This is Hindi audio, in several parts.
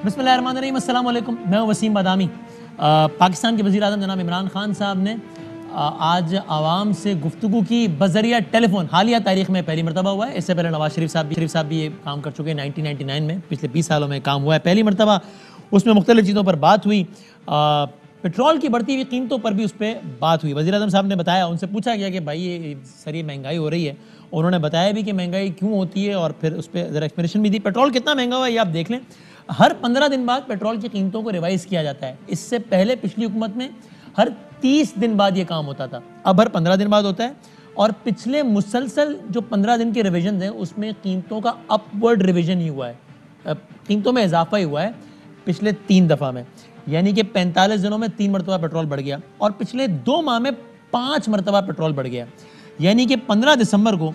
बिस्मिल्लाहिर्रहमानिर्रहीम, अस्सलाम वालेकुम। मैं हूं वसीम बादामी। पाकिस्तान के वज़ीर-ए-आज़म जनाब इमरान खान साहब ने आज आवाम से गुफ्तगू की बज़रिया टेलीफोन। हालिया तारीख़ में पहली मरतबा हुआ है। इससे पहले नवाज शरीफ साहब भी ये काम कर चुके हैं 1999 में। पिछले 20 सालों में काम हुआ है। पहली मरतबा उसमें मुख्तलिफ़ चीज़ों पर बात हुई। पेट्रोल की बढ़ती हुई कीमतों पर भी उस पर बात हुई। वज़ीर-ए-आज़म साहब ने बताया, उनसे पूछा गया कि भाई ये सर ये महंगाई हो रही है। उन्होंने बताया भी कि महंगाई क्यों होती है और फिर उस पर ज़रा एक्सप्लेनेशन भी दी। पेट्रोल कितना महंगा हुआ है ये आप देख लें। हर 15 दिन बाद पेट्रोल की कीमतों को रिवाइज़ किया जाता है। इससे पहले पिछली हुकूमत में हर 30 दिन बाद ये काम होता था, अब हर 15 दिन बाद होता है। और पिछले मुसलसल जो 15 दिन के रिविजन हैं उसमें कीमतों का अपवर्ड रिविजन ही हुआ है, कीमतों में इजाफा ही हुआ है पिछले 3 दफ़ा में। यानी कि 45 दिनों में 3 मरतबा पेट्रोल बढ़ गया और पिछले 2 माह में 5 मरतबा पेट्रोल बढ़ गया। यानी कि 15 दिसंबर को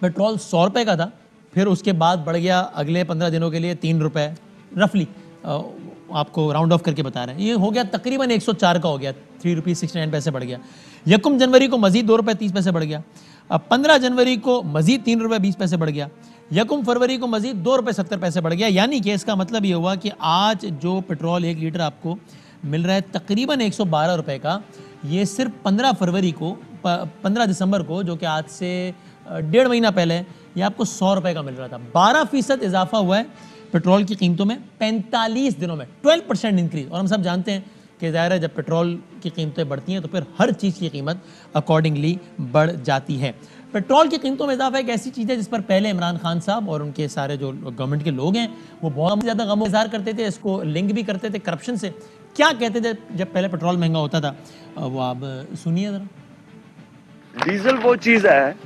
पेट्रोल 100 रुपये का था, फिर उसके बाद बढ़ गया अगले 15 दिनों के लिए 3 रुपये, रफली आपको राउंड ऑफ करके बता रहे हैं। ये हो गया तकरीबन 104 का हो गया, 3 रुपीज़ 69 पैसे बढ़ गया। 1 जनवरी को मजीद 2 रुपये 30 पैसे बढ़ गया। अब 15 जनवरी को मजीद 3 रुपये 20 पैसे बढ़ गया। 1 फरवरी को मजीद 2 रुपये 70 पैसे बढ़ गया। यानी कि इसका मतलब ये हुआ कि आज जो पेट्रोल 1 लीटर आपको मिल रहा है तकरीबन 112 रुपये का, ये सिर्फ 15 दिसंबर को, जो कि आज से 1.5 महीना पहले, ये आपको 100 रुपये का मिल रहा था। 12% इजाफा हुआ है पेट्रोल की कीमतों में 45 दिनों में, 12% इंक्रीज। और हम सब जानते हैं कि ज़ाहिर है जब पेट्रोल की कीमतें बढ़ती हैं तो फिर हर चीज़ की कीमत अकॉर्डिंगली बढ़ जाती है। पेट्रोल की कीमतों में इजाफा एक ऐसी चीज़ है जिस पर पहले इमरान खान साहब और उनके सारे जो गवर्नमेंट के लोग हैं वो बहुत ज़्यादा गम इज़हार करते थे, इसको लिंक भी करते थे करप्शन से। क्या कहते थे जब पहले पेट्रोल महंगा होता था, वो आप सुनिए ज़रा। डीजल वो चीज़ है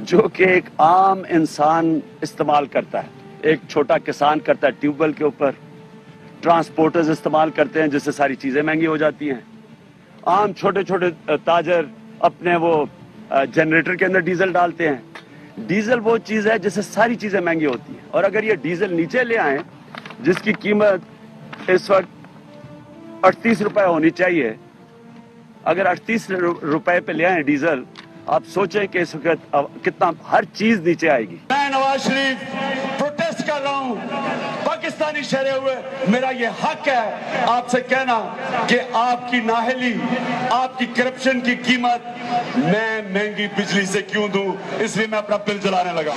जो कि एक आम इंसान इस्तेमाल करता है, एक छोटा किसान करता है ट्यूबवेल के ऊपर, ट्रांसपोर्टर्स इस्तेमाल करते हैं जिससे सारी चीज़ें महंगी हो जाती हैं। आम छोटे छोटे ताजर अपने वो जनरेटर के अंदर डीजल डालते हैं। डीजल वो चीज़ है जिससे सारी चीज़ें महंगी होती हैं। और अगर ये डीजल नीचे ले आए जिसकी कीमत इस वक्त 38 रुपये होनी चाहिए, अगर 38 रुपये पे ले आए डीजल, आप सोचें कि इस वक्त कितना हर चीज नीचे आएगी। मैं नवाज शरीफ प्रोटेस्ट कर रहा हूँ, पाकिस्तानी शहरे हुए, मेरा ये हक है आपसे कहना कि आपकी नाहली, आपकी करप्शन की कीमत मैं महंगी बिजली से क्यों दूं, इसलिए मैं अपना बिल जलाने लगा।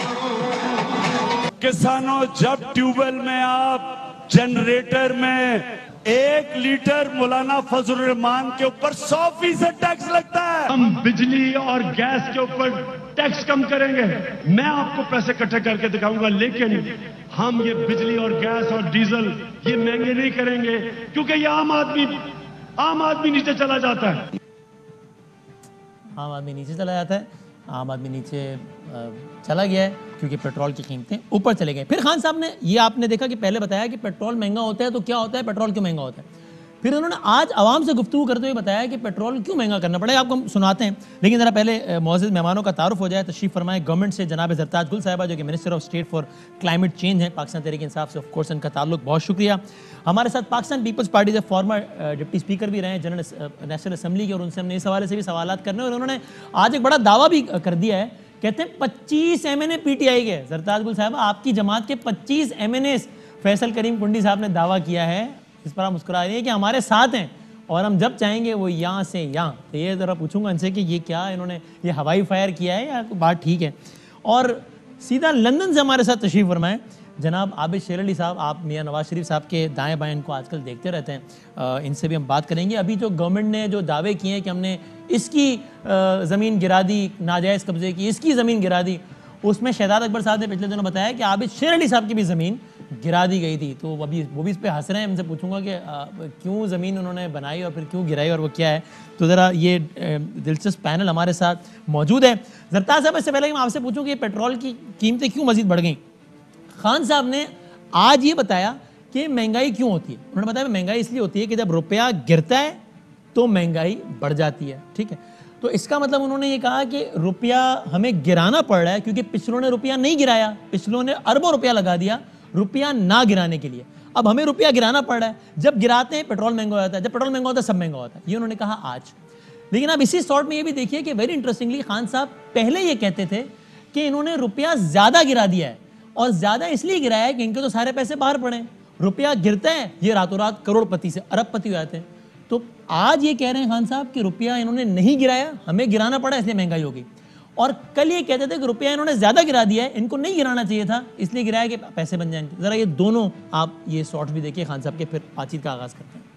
किसानों, जब ट्यूबवेल में आप जनरेटर में 1 लीटर मौलाना फजलुर रहमान के ऊपर 100% टैक्स लगता है, हम बिजली और गैस के ऊपर टैक्स कम करेंगे। मैं आपको पैसे इकट्ठे करके दिखाऊंगा, लेकिन हम ये बिजली और गैस और डीजल ये महंगे नहीं करेंगे, क्योंकि ये आम आदमी नीचे चला जाता है। आम आदमी नीचे चला जाता है, आम आदमी नीचे चला गया है क्योंकि पेट्रोल की कीमतें ऊपर चले गए। फिर खान साहब ने ये आपने देखा कि पहले बताया कि पेट्रोल महंगा होता है तो क्या होता है, पेट्रोल क्यों महंगा होता है। फिर उन्होंने आज आवाम से गुफ्तगू करते हुए बताया कि पेट्रोल क्यों महंगा करना पड़ेगा। आपको हम सुनाते हैं, लेकिन ज़रा पहले मौजूद मेहमानों का तारुफ हो जाए। तशरीफ़ फरमाए गवर्नमेंट से जनाब ज़रताज गुल साहिबा, जो कि minister of state for climate change है पाकिस्तान तहरीक इंसाफ से। ऑफ कोर्स इनका ताल्लुक, बहुत शुक्रिया। हमारे साथ पाकिस्तान पीपल्स पार्टी से फॉर्मर डिप्टी स्पीकर भी रहे हैं जनरल नेशनल असम्बली के, और उनसे हमने इस हवाले से भी सवालात करने। और उन्होंने आज एक बड़ा दावा भी कर दिया है, कहते हैं 25 MNA PTI के, ज़रताज गुल साहिबा आपकी जमात के 25 MNA फैसल करीम कुंडी साहब ने दावा किया है, इस पर आप मुस्कुरा रही है, कि हमारे साथ हैं और हम जब चाहेंगे वो यहाँ से यहाँ। तो ये ज़रा पूछूंगा इनसे कि ये क्या इन्होंने ये हवाई फायर किया है या बात ठीक है। और सीधा लंदन से हमारे साथ तशरीफ़ फरमाएं जनाब आबिद शेर अली साहब। आप मियाँ नवाज शरीफ साहब के दाएँ बाएँ इनको आजकल देखते रहते हैं, इनसे भी हम बात करेंगे। अभी जो गवर्नमेंट ने जो दावे किए हैं कि हमने इसकी ज़मीन गिरा दी, नाजायज़ कब्ज़े की इसकी ज़मीन गिरा दी, उसमें शहजाद अकबर साहब ने पिछले दिनों बताया कि आबिद शेर अली साहब की भी ज़मीन गिरा दी गई थी। तो वो भी इस पर हंस रहे हैं। उनसे पूछूंगा कि क्यों ज़मीन उन्होंने बनाई और फिर क्यों गिराई और वो क्या है। तो ज़रा ये दिलचस्प पैनल हमारे साथ मौजूद है। ज़रताज साहब, इससे पहले कि मैं आपसे पूछूं कि पेट्रोल की कीमतें क्यों मज़ीद बढ़ गई, खान साहब ने आज ये बताया कि महंगाई क्यों होती है। उन्होंने बताया महंगाई इसलिए होती है कि जब रुपया गिरता है तो महंगाई बढ़ जाती है। ठीक है, तो इसका मतलब उन्होंने ये कहा कि रुपया हमें गिराना पड़ रहा है क्योंकि पिछलों ने रुपया नहीं गिराया, पिछलों ने अरबों रुपया लगा दिया रुपया ना गिराने के लिए। अब हमें रुपया गिराना पड़ रहा है, जब गिराते हैं पेट्रोल महंगा हो जाता है, जब पेट्रोल महंगा होता है सब महंगा होता है। ये उन्होंने कहा आज। लेकिन अब इसी शॉर्ट में ये भी देखिए कि वेरी इंटरेस्टिंगली खान साहब पहले ये कहते थे कि इन्होंने रुपया ज़्यादा गिरा दिया है, और ज़्यादा इसलिए गिराया है कि इनके तो सारे पैसे बाहर पड़े, रुपया गिरता है ये रातों रात करोड़पति से अरबपति हो जाते हैं। तो आज ये कह रहे हैं खान साहब कि रुपया इन्होंने नहीं गिराया, हमें गिराना पड़ा इसलिए महंगाई होगी। और कल ये कहते थे कि रुपया इन्होंने ज्यादा गिरा दिया है, इनको नहीं गिराना चाहिए था इसलिए गिराया कि पैसे बन जाएंगे। जरा ये दोनों आप ये शॉर्ट भी देखिए खान साहब के, फिर बातचीत का आगाज करते हैं।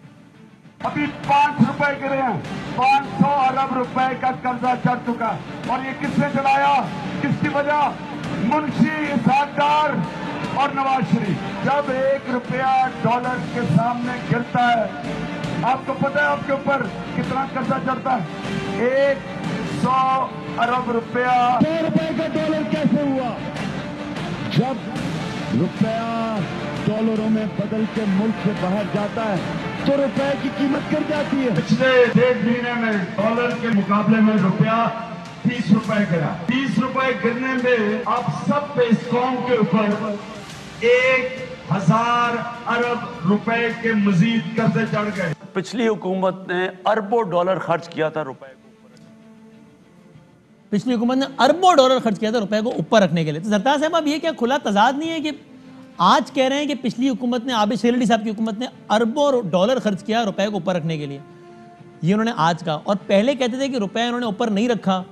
अभी 5 रुपए गिरे हैं, 500 अरब रुपए का कर्जा चढ़ चुका। और ये किसने चलाया, किसकी वजह? मुंशी, इसहाकदार और नवाज शरीफ। जब 1 रुपया डॉलर के सामने गिरता है, आपको पता है आपके ऊपर कितना कर्जा चढ़ता है? 100 अरब रुपया। 100 रुपए का डॉलर कैसे हुआ? जब रुपया डॉलरों में बदल के मुल्क से बाहर जाता है तो रुपए की कीमत गिर जाती है। पिछले 1.5 महीने में डॉलर के मुकाबले में रुपया 30 रुपए गिरा। 30 रुपए गिरने में आप सब पे इस कौम के ऊपर 1000 अरब रुपए के मजीद कर्जे चढ़ गए। पिछली हुकूमत ने अरबों डॉलर खर्च किया था रुपए को, पिछली हुकूमत ने अरबों डॉलर खर्च किया था रुपए को ऊपर रखने के लिए। तो सरताज साहब अब ये क्या खुला तजाद नहीं है कि आज कह रहे हैं कि पिछली हुकूमत ने, आबिद शेर अली साहब की हुकूमत ने अरबों डॉलर खर्च किया रुपए को ऊपर रखने के लिए, ये उन्होंने आज कहा। और पहले कहते थे कि रुपया इन्होंने ऊपर नहीं रखा,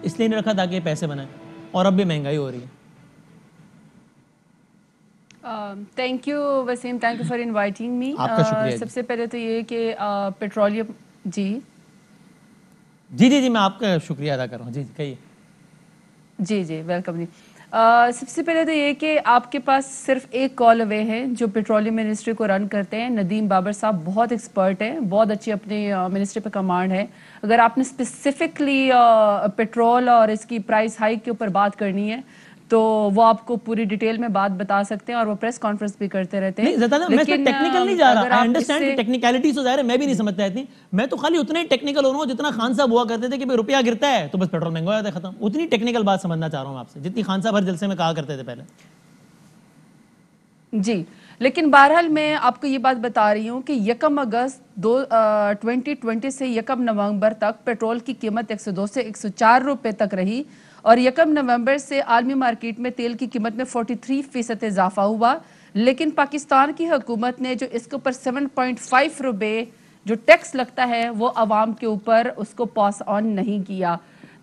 इसलिए नहीं रखा ताकि पैसे बनाए, और अब भी महंगाई हो रही है। Thank you Wasim, thank you for inviting me. आपका शुक्रिया। सबसे पहले तो ये कि पेट्रोलियम जी जी जी जी मैं आपका शुक्रिया अदा कर रहा हूँ। जी कहिए। जी जी वेलकम जी। सबसे पहले तो ये कि आपके पास सिर्फ एक कॉल अवे है जो पेट्रोलियम मिनिस्ट्री को रन करते हैं। नदीम बाबर साहब बहुत एक्सपर्ट हैं, बहुत अच्छी अपनी मिनिस्ट्री पे कमांड है। अगर आपने स्पेसिफिकली पेट्रोल और इसकी प्राइस हाइक के ऊपर बात करनी है तो वो आपको पूरी डिटेल में बात बता सकते हैं, और वो प्रेस कॉन्फ्रेंस भी करते रहते हैं। मैं टेक्निकल नहीं जा रहा, आई अंडरस्टैंड कि टेक्निकलिटी तो जाहिर है मैं भी नहीं समझता इतनी। मैं तो खाली उतना ही टेक्निकल हो रहा हूँ जितना खान साहब हुआ करते थे कि भाई रुपया गिरता है तो बस पेट्रोल महंगा हो जाता है, खत्म। उतनी टेक्निकल बात समझना चाह रहा हूँ आपसे जितनी खान साहब हर जलसे में कहा करते थे पहले। जी, लेकिन बहरहाल मैं आपको ये बात बता रही हूँ कि 1 अगस्त 2020 से 1 नवंबर तक पेट्रोल की कीमत 102 से 104 रुपए तक रही, और 1 नवंबर से आलमी मार्केट में तेल की कीमत में 43% इजाफा हुआ। लेकिन पाकिस्तान की हुकूमत ने जो इसके ऊपर 7.5 रुपए जो टैक्स लगता है वो आवाम के ऊपर उसको पास ऑन नहीं किया।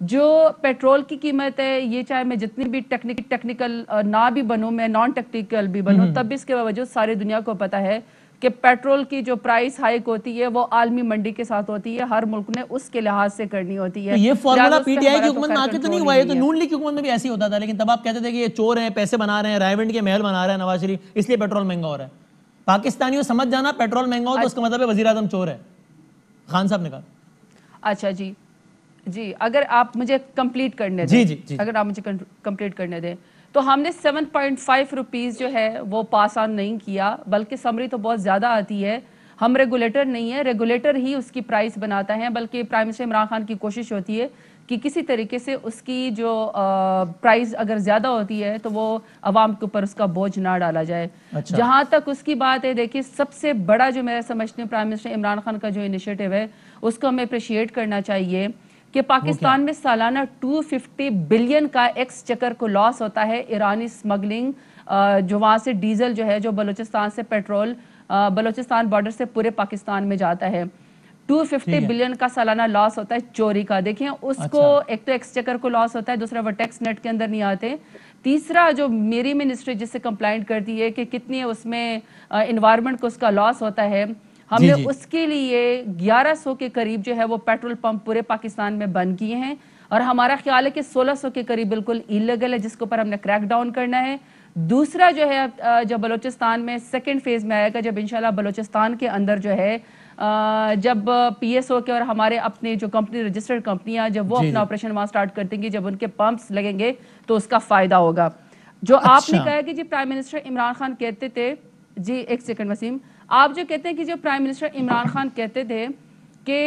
जो पेट्रोल की कीमत है, ये चाहे मैं जितनी भी टेक्निकल ना भी बनूं, मैं नॉन टेक्निकल भी बनूं, तब भी इसके बावजूद सारी दुनिया को पता है कि पेट्रोल की जो प्राइस हाइक होती है वो आलमी मंडी के साथ होती है, हर मुल्क ने उसके लिहाज से करनी होती है। तो ये फॉर्मूला पीटीआई की हुकूमत में आके तो नहीं हुआ, ये तो नून लीग की हुकूमत में भी ऐसे ही होता था। लेकिन तब आप कहते थे कि ये चोर हैं, पैसे बना रहे हैं, रायविंड के महल बना रहे हैं नवाज शरीफ, इसलिए पेट्रोल महंगा हो रहा है। पाकिस्तानियों समझ जाना, पेट्रोल महंगा हो तो उसका मतलब है वजीर आजम चोर है, खान साहब ने कहा। अच्छा जी जी, अगर आप मुझे कंप्लीट करने दें, जी, अगर आप मुझे कंप्लीट करने दें, तो हमने 7.5 रुपीज़ जो है वो पास ऑन नहीं किया, बल्कि समरी तो बहुत ज़्यादा आती है। हम रेगुलेटर नहीं है, रेगुलेटर ही उसकी प्राइस बनाता है, बल्कि प्राइम मिनिस्टर इमरान खान की कोशिश होती है कि किसी तरीके से उसकी जो प्राइस अगर ज़्यादा होती है तो वो आवाम के ऊपर उसका बोझ ना डाला जाए। अच्छा। जहाँ तक उसकी बात है, देखिए सबसे बड़ा जो मैं समझती हूँ प्राइम मिनिस्टर इमरान खान का जो इनिशिएटिव है उसको हमें अप्रिशिएट करना चाहिए कि पाकिस्तान में सालाना 250 बिलियन का एक्सचेकर को लॉस होता है ईरानी स्मगलिंग, जो वहाँ से डीजल जो है, जो बलूचिस्तान से पेट्रोल बलूचिस्तान बॉर्डर से पूरे पाकिस्तान में जाता है। 250 बिलियन का सालाना लॉस होता है चोरी का। देखिए उसको एक तो एक्सचेकर को लॉस होता है, दूसरा वो टैक्स नेट के अंदर नहीं आते, तीसरा जो मेरी मिनिस्ट्री जिससे कंप्लाइंट करती है कि कितनी उसमें इन्वायरमेंट को उसका लॉस होता है, हमने उसके लिए 1100 के करीब जो है वो पेट्रोल पंप पूरे पाकिस्तान में बंद किए हैं, और हमारा ख्याल है कि 1600 के करीब बिल्कुल इलीगल है, जिसके ऊपर हमने क्रैक डाउन करना है। दूसरा जो है जब बलूचिस्तान में सेकंड फेज में आएगा, जब इंशाल्लाह बलूचिस्तान के अंदर जो है जब पीएसओ के और हमारे अपने जो कंपनी रजिस्टर्ड कंपनियां जब वो अपना ऑपरेशन वहां स्टार्ट कर देंगी, जब उनके पंप्स लगेंगे तो उसका फायदा होगा। जो आपने कहा कि जी प्राइम मिनिस्टर इमरान खान कहते थे, जी एक सेकंड वसीम, आप जो कहते हैं कि जो प्राइम मिनिस्टर इमरान खान कहते थे कि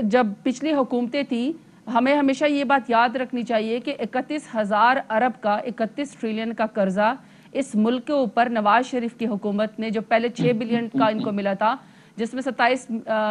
जब पिछली हुकूमतें थी, हमें हमेशा ये बात याद रखनी चाहिए कि 31,000 अरब का 31 ट्रिलियन का कर्जा इस मुल्क के ऊपर नवाज शरीफ की हुकूमत ने, जो पहले 6 बिलियन का इनको मिला था, जिसमें 27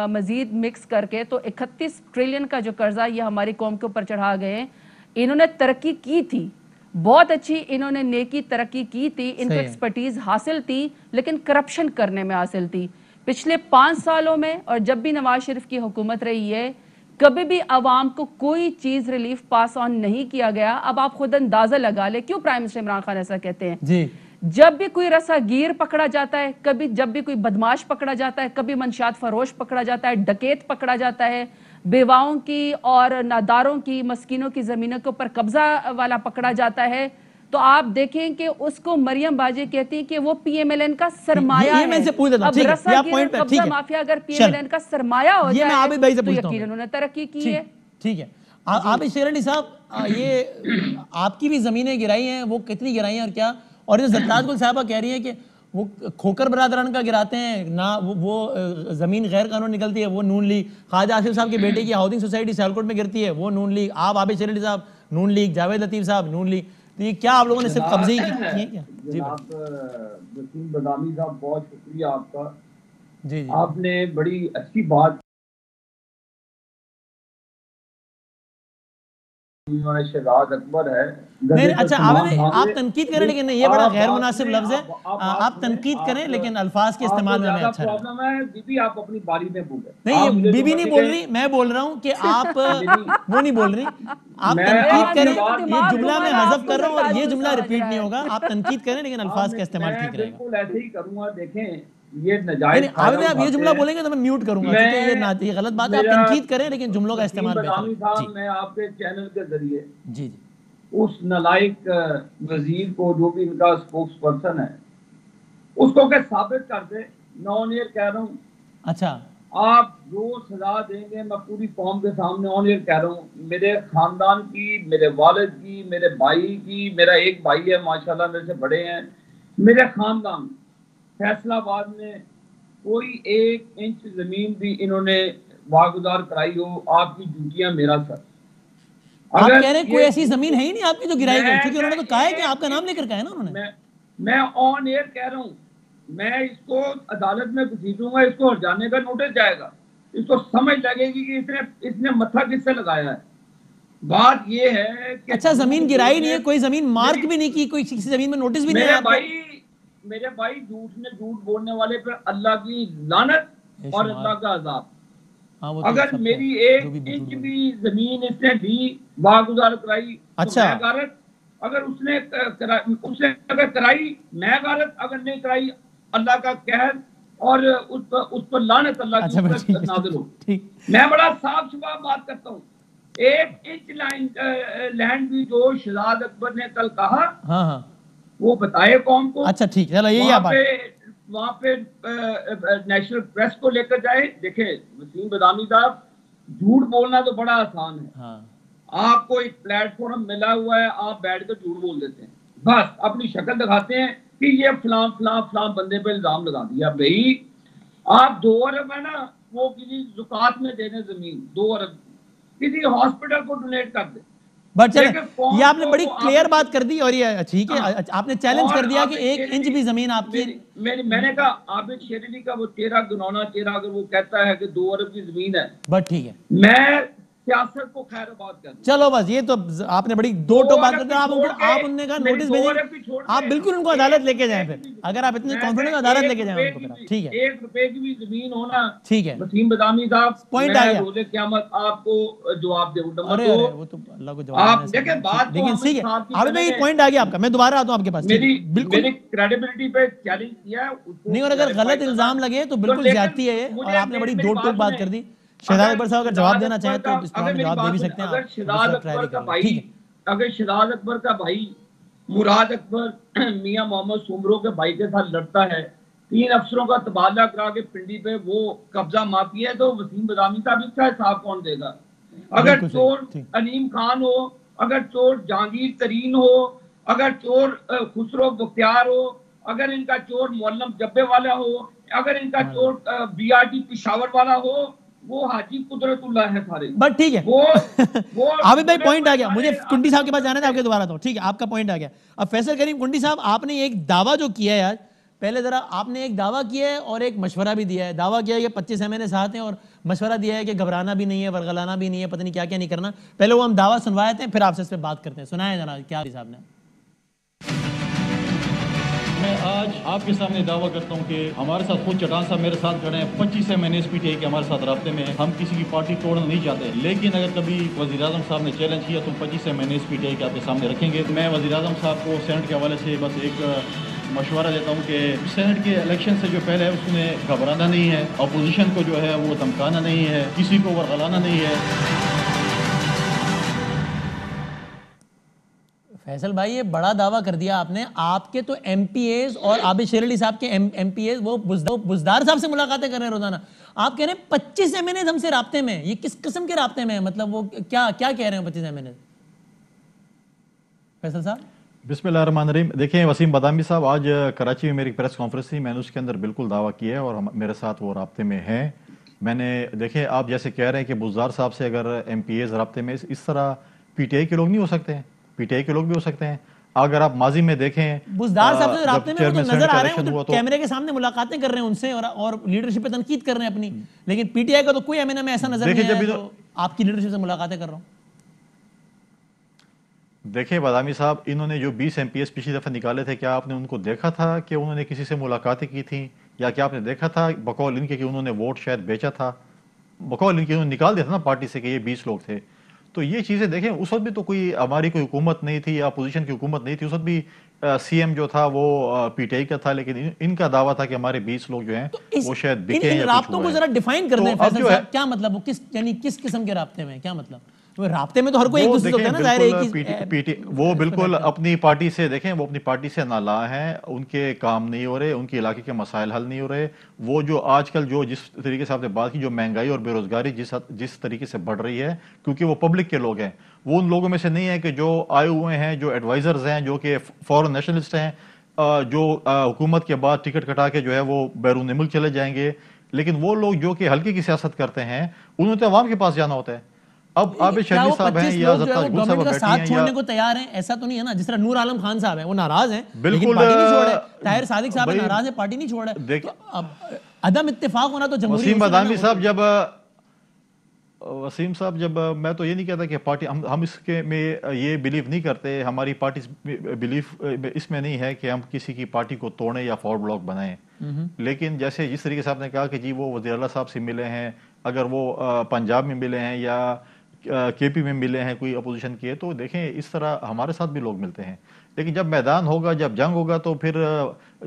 मजीद मिक्स करके तो 31 ट्रिलियन का जो कर्जा ये हमारी कौम के ऊपर चढ़ा गए। इन्होंने तरक्की की थी, बहुत अच्छी इन्होंने नेकी तरक्की की थी, इनको एक्सपर्टीज हासिल थी, लेकिन करप्शन करने में हासिल थी। पिछले 5 सालों में और जब भी नवाज शरीफ की हुकूमत रही है, कभी भी आवाम को कोई चीज रिलीफ पास ऑन नहीं किया गया। अब आप खुद अंदाजा लगा ले क्यों प्राइम मिनिस्टर इमरान खान ऐसा कहते हैं जी। जब भी कोई रसागीर पकड़ा जाता है, कभी जब भी कोई बदमाश पकड़ा जाता है, कभी मंशियात फरोश पकड़ा जाता है, डकैत पकड़ा जाता है, बेवाओं की और नादारों की, मस्कीनों की जमीनों के ऊपर कब्जा वाला पकड़ा जाता है, तो आप देखें कि उसको मरियम बाजी कहती है कि वो पीएमएलएन का सरमाया है। अब रसागीर कब्जा माफिया अगर पीएमएलएन का सरमाया हो जाए तो यकीनन उन्होंने तरक्की की है। ठीक है, आप शेर अली साहब, ये आपकी भी जमीनें गिराई हैं, वो कितनी गिराई हैं और क्या? और जो ज़रदाद गुल साहबा कह रही हैं कि वो खोकर बरादरान का गिराते हैं ना, वो ज़मीन गैर कानून निकलती है वो नून लीग, ख्वाजा आसिफ साहब के बेटे की हाउसिंग सोसाइटी सियालकोट में गिरती है वो नून लीग, आप आबिद शेर अली साहब नून लीग, जावेद लतीफ़ साहब नून लीग, तो ये क्या आप लोगों ने सिर्फ कब्जे ही किए हैं क्या? जी वसीम बदामी साहब, बहुत शुक्रिया आपका। जी, आपने बड़ी अच्छी बात शहजाद अकबर है। नहीं, अच्छा आप तनकीद करें, लेकिन ये बड़ा गैर मुनासिब लफ्ज है। आप तनकीद करें लेकिन अल्फाज के इस्तेमाल में हमें अच्छा प्रॉब्लम है। बीबी आप अपनी बारी में बोले। नहीं, बीबी नहीं बोल रही, मैं बोल रहा हूँ कि आप वो नहीं बोल रही। आप तनकीद करें, ये जुमला मैं हज़फ कर रहा हूँ और ये जुमला रिपीट नहीं होगा। आप तनकीद करें लेकिन अल्फाज का इस्तेमाल ठीक रहेगा। बिल्कुल ऐसे ही करूँगा। देखें, ये नजायज आप ये जुमला बोलेंगे तो मैं म्यूट करूंगा, क्योंकि ये गलत बात है। आप तनकीद करें लेकिन जुमलों का इस्तेमाल बेहतर। मैं आपके चैनल के जरिए जी उस नलायक वजीर को, जो भी इनका स्पोक्स पर्सन है, उसको क्या साबित कर दे। ऑन एयर कह रहा हूँ। अच्छा, आप जो सजा देंगे, मैं पूरी कौम के सामने ऑन एयर कह रहा हूँ, मेरे खानदान की, मेरे वालिद की, मेरे भाई की, मेरा एक भाई है माशाल्लाह मेरे से बड़े हैं, मेरे खानदान फैसलाबाद में कोई 1 इंच जमीन भी इन्होंने वागुजार कराई हो, आपकी ड्यूटियां मेरा सर। आप कह रहे हैं कोई ऐसी जमीन है ही नहीं आपकी जो गिराई गई, क्योंकि उन्होंने तो कहा है कि आपका नाम लेकर कहा है ना उन्होंने। मैं ऑन एयर कह रहा हूँ, मैं इसको अदालत में घसीटूंगा, इसको हटाने का नोटिस जाएगा, इसको समझ लगेगी कि इसने मत्था किससे लगाया है। बात ये है कि अच्छा, जमीन गिराई नहीं है, कोई जमीन मार्क भी नहीं की, कोई किसी जमीन में नोटिस भी नहीं है। मेरे भाई झूठ बोलने वाले पर अल्लाह की लानत और अल्लाह का अजाब। अगर मेरी 1 इंच भी जमीन इसने दी, वागुजार कराई, अच्छा, तो मैं गारत। अगर उसने अगर कराई मैं गारत, अगर नहीं कराई अल्लाह का कहर और उस पर लानत अल्लाह की नाज़िल हो। मैं बड़ा साफ शफाफ बात करता हूँ। 1 इंच लैंड भी जो शहजाद अकबर ने कल कहा, हाँ, वो बताए कौम को। अच्छा ठीक है, वहाँ पे नेशनल प्रेस को लेकर जाए। देखे वसीम बदामी साहब, झूठ बोलना तो बड़ा आसान है। हाँ। आपको एक प्लेटफॉर्म मिला हुआ है, आप बैठ कर झूठ बोल देते हैं, बस अपनी शक्ल दिखाते हैं कि ये फलां फलां फलां बंदे पे इल्जाम लगा दिया। भाई आप 2 अरब है ना, वो किसी जुकात में देने जमीन, 2 अरब किसी हॉस्पिटल को डोनेट कर दे। बट चले, ये आपने बड़ी क्लियर बात कर दी और ये ठीक है, आपने चैलेंज कर दिया कि 1 इंच भी जमीन आपकी। मैंने कहा आबिद शेर अली का वो चेहरा गुनौना चेहरा, अगर वो कहता है कि 2 अरब की जमीन है, बट ठीक है, मैं सियासत को खैर बात कर। चलो बस, ये तो आपने बड़ी दो टो बात करते हैं। आप उनने कहा नोटिस भेजें, आप बिल्कुल उनको अदालत लेके जाएं। फिर अगर आप इतने कॉन्फिडेंट हो, अदालत लेके जाएं उनको। ठीक है, 1 रुपए की भी जमीन होना, ठीक है। वसीम बदामी साहब, पॉइंट आ गया, रोज़े क़यामत आपको जवाब दे। वो तो अल्लाह को जवाब आप देखें बात, लेकिन ठीक है, अब मैं ये पॉइंट आ गया आपका, मैं दोबारा आता हूं आपके पास। बिल्कुल मेरी क्रेडिबिलिटी पे चैलेंज किया नहीं, और अगर गलत इल्जाम लगे तो बिल्कुल ज्यादती है ये, और आपने बड़ी दो टोक बात कर दी। शहजाद अकबर साहब अगर जवाब देना चाहें तो इस पर जवाब दे भी सकते हैं। अगर शहजाद अकबर का भाई मुराद अकबर मियां मोहम्मद सुमरो के भाई के साथ लड़ता है, 3 अफसरों का तबादला करा के पिंडी पे वो कब्जा माफी है, तो वसीम बदामी साहब इसका हिसाब कौन देगा? अगर चोर अलीम खान हो, अगर चोर जहांगीर तरीन हो, अगर चोर खुसरो बख्तियार हो, अगर इनका चोर मोहल्लम जब्बे वाला हो, अगर इनका चोर BRT पिशावर वाला हो, वो हाजी कुदरतुल्लाह है सारे। बट ठीक है, वो आबिद भाई पॉइंट आ गया। मुझे कुंडी साहब के पास जाना था, आपके दोबारा तो ठीक है, आपका पॉइंट आ गया। अब फैसल करीम कुंडी साहब, आपने एक दावा जो किया है आज, पहले जरा आपने एक दावा किया है और एक मशवरा भी दिया है। दावा किया है कि 25 MNA साथ हैं, और मशवरा दिया है कि घबराना भी नहीं है, वरगलाना भी नहीं है, पता नहीं क्या क्या नहीं करना। पहले वो हम दावा सुनवाए थे, फिर आपसे इस पर बात करते हैं। सुनाए जरा क्या साहब ने। मैं आज आपके सामने दावा करता हूं कि हमारे साथ खुद चटान साहब मेरे साथ खड़े हैं। 25 महीने पीटीआई के हमारे साथ राब्ते में हम किसी की पार्टी तोड़ना नहीं चाहते, लेकिन अगर कभी वज़ीर-ए-आज़म साहब ने चैलेंज किया तो 25 महीने पीटीआई के आपके सामने रखेंगे। मैं वज़ीर-ए-आज़म साहब को सेनेट के हवाले से बस एक मशवरा देता हूँ कि सेनेट के इलेक्शन से जो पहले है उसमें घबराना नहीं है, अपोजिशन को जो है वो धमकाना नहीं है, किसी को वरगलाना नहीं है। फैसल भाई ये बड़ा दावा कर दिया आपने। आपके तो एमपीएस और आबिद शेर अली साहब के एमपीएस वो बुजदार साहब से मुलाकातें कर रहे हैं रोजाना। आप कह रहे हैं 25 एमएनएज हमसे राब्ते में। ये किस किस्म के राब्ते में है? मतलब वो क्या क्या कह रहे हैं 25 एमएनएज? फैसल साहब बिस्मिल्लाहिर्रहमानिर्रहीम। देखिए वसीम बदामी साहब, आज कराची में मेरी प्रेस कॉन्फ्रेंस थी, मैंने उसके अंदर बिल्कुल दावा किया है और मेरे साथ वो राब्ते में हैं। मैंने देखिए आप जैसे कह रहे हैं कि बुजदार साहब से अगर एमपीएस राब्ते में, इस तरह पीटीआई के लोग नहीं हो सकते हैं, पीटीआई के लोग भी हो सकते हैं। अगर आप माजी में देखें बुजदार साहब से राब्ते में तो नजर आ रहे हैं, वो तो कैमरे के सामने मुलाकातें कर रहे हैं उनसे और लीडरशिप पे तनकीद कर रहे हैं अपनी, लेकिन पीटीआई का तो कोई एमएनए में ऐसा नजर नहीं आया जो आपकी लीडरशिप से मुलाकातें कर रहा हूं। देखिए बदामी साहब, इन्होंने जो 20 एमपीएस पिछली दफा निकाले थे, क्या आपने उनको देखा था कि उन्होंने किसी से मुलाकातें की थी, या क्या आपने देखा था बकौल इनके कि उन्होंने वोट शायद बेचा था? बकौल इनके उन्होंने निकाल दिया था ना पार्टी से कि ये 20 लोग थे। तो ये चीज़ें देखें, उस वक्त भी तो कोई हमारी कोई हुकूमत नहीं थी या अपोजिशन की हुकूमत नहीं थी, उस वक्त भी सीएम जो था वो पीटीआई का था, लेकिन इनका दावा था कि हमारे 20 लोग जो हैं वो शायद बिके हैं। राब्तों को जरा डिफाइन कर दें फैसल साहब, क्या मतलब वो किस किस्म के राब्ते में, क्या मतलब? वो राब्ते में तो हर कोई एक दूसरे से होता है ना, जाहिर है कि वो बिल्कुल अपनी पार्टी से, देखें वो अपनी पार्टी से नाला हैं, उनके काम नहीं हो रहे, उनके इलाके के मसाइल हल नहीं हो रहे। वो जो आजकल जो जिस तरीके से आपने बात की, जो महंगाई और बेरोजगारी जिस तरीके से बढ़ रही है, क्योंकि वो पब्लिक के लोग हैं, वो उन लोगों में से नहीं है कि जो आए हुए हैं, जो एडवाइजर्स हैं, जो कि फॉरेन नेशनलिस्ट हैं, जो हुकूमत के बाद टिकट कटा के जो है वो बैरून मुल्क चले जाएंगे। लेकिन वो लोग जो कि हल्के की सियासत करते हैं, उन्होंने तो अवाम के पास जाना होता है। अब आबिद शर्मी साहब हैं या गवर्नमेंट का साथ छोड़ने को तैयार हैं, ऐसा तो नहीं है ना? जिस तरह नूर आलम खान साहब हैं, वो नाराज हैं, बिल्कुल पार्टी नहीं छोड़ रहे। ताहिर सादिक साहब नाराज है, पार्टी नहीं छोड़ रहे। तो अब अदम इत्तेफाक होना तो जमहूरी वसीम बदामी साहब, वसीम साहब, जब मैं तो ये नहीं कहता कि पार्टी हम इसके में ये बिलीव नहीं करते, हमारी पार्टी बिलीव इसमें नहीं है कि हम किसी की पार्टी को तोड़ें या फॉरवर्ड ब्लॉक बनाएं। लेकिन जैसे जिस तरीके से आपने कहा कि जी वो वज़ीर आला साहब से मिले हैं, अगर वो पंजाब में मिले हैं या केपी में मिले हैं कोई अपोजिशन के, तो देखें इस तरह हमारे साथ भी लोग मिलते हैं। लेकिन जब मैदान होगा, जब जंग होगा, तो फिर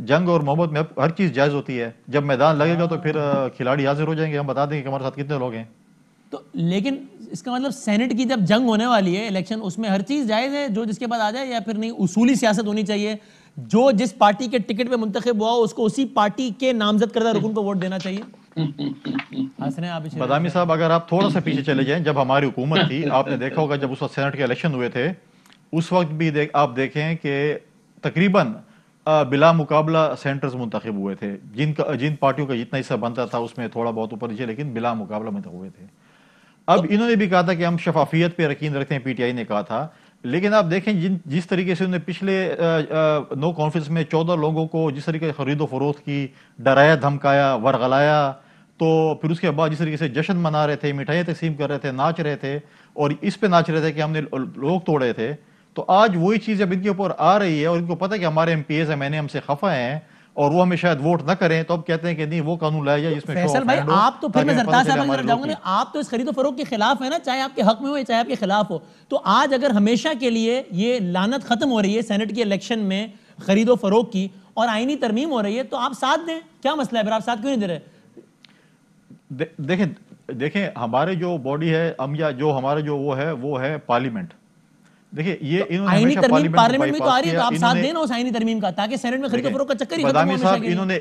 जंग और मोहब्बत में हर चीज़ जायज़ होती है। जब मैदान लगेगा तो फिर खिलाड़ी हाजिर हो जाएंगे, हम बता देंगे कि हमारे साथ कितने लोग हैं। तो लेकिन इसका मतलब सेनेट की जब जंग होने वाली है, इलेक्शन, उसमें हर चीज़ जायज़ है, जो जिसके बाद आ जाए, या फिर नहीं उसूली सियासत होनी चाहिए? जो जिस पार्टी के टिकट पे मुंतखब हुआ उसको उसी पार्टी के नामजद करदा रुकन को वोट देना चाहिए? बदामी साहब, अगर आप थोड़ा सा पीछे चले जाएं, जब हमारी हुकूमत थी, आपने देखा होगा जब उस वक्त सेनेट के इलेक्शन हुए थे, उस वक्त भी आप देखें कि तकरीबन बिला मुकाबला सेंटर्स मुंतखब हुए थे। जिन पार्टियों का जितना हिस्सा बनता था उसमें थोड़ा बहुत ऊपर नीचे, लेकिन बिला मुकाबला मुंतखब हुए थे। अब इन्होंने भी कहा था कि हम शफाफियत पे यकीन रखते हैं, पीटीआई ने कहा था। लेकिन आप देखें जिस तरीके से उन्होंने पिछले नो कॉन्फ्रेंस में 14 लोगों को जिस तरीके से खरीदो फरोख्त की, डराया, धमकाया, वरगलाया, तो फिर उसके बाद जिस तरीके से जश्न मना रहे थे, मिठाइयाँ तकसीम कर रहे थे, नाच रहे थे, और इस पे नाच रहे थे कि हमने लोग तोड़े थे। तो आज वही चीज़ जब इनके ऊपर आ रही है और इनको पता है कि हमारे एमपीएस मैंने हमसे खफा हैं और वो हमें शायद वोट ना करें, तो अब कहते हैं कि नहीं वो कानून लाया जाए जिसमें फैसल भाई, आप तो फिर मैं जरदार साहब जाऊंगा, आप तो इस खरीदो फरोख्त के खिलाफ है ना, चाहे आपके हक में हो चाहे आपके खिलाफ हो। तो आज अगर हमेशा के लिए ये लानत खत्म हो रही है सेनेट के इलेक्शन में खरीदो फरोख्त की और आईनी तरमीम हो रही है, तो आप साथ दें, क्या मसला है? फिर आप साथ क्यों नहीं दे रहे? देखें हमारे जो बॉडी है, हम या जो हमारा जो वो है पार्लियामेंट। देखिए ये इन्होंने आईनी तरमीम पार्लियामेंट में तो आ रही है, तो आप साथ देना उस आईनी तरमीम का, ताकि सेनेट में खरीदो फरोख्त का चक्कर ही खत्म हो। बदामी साहब, इन्होंने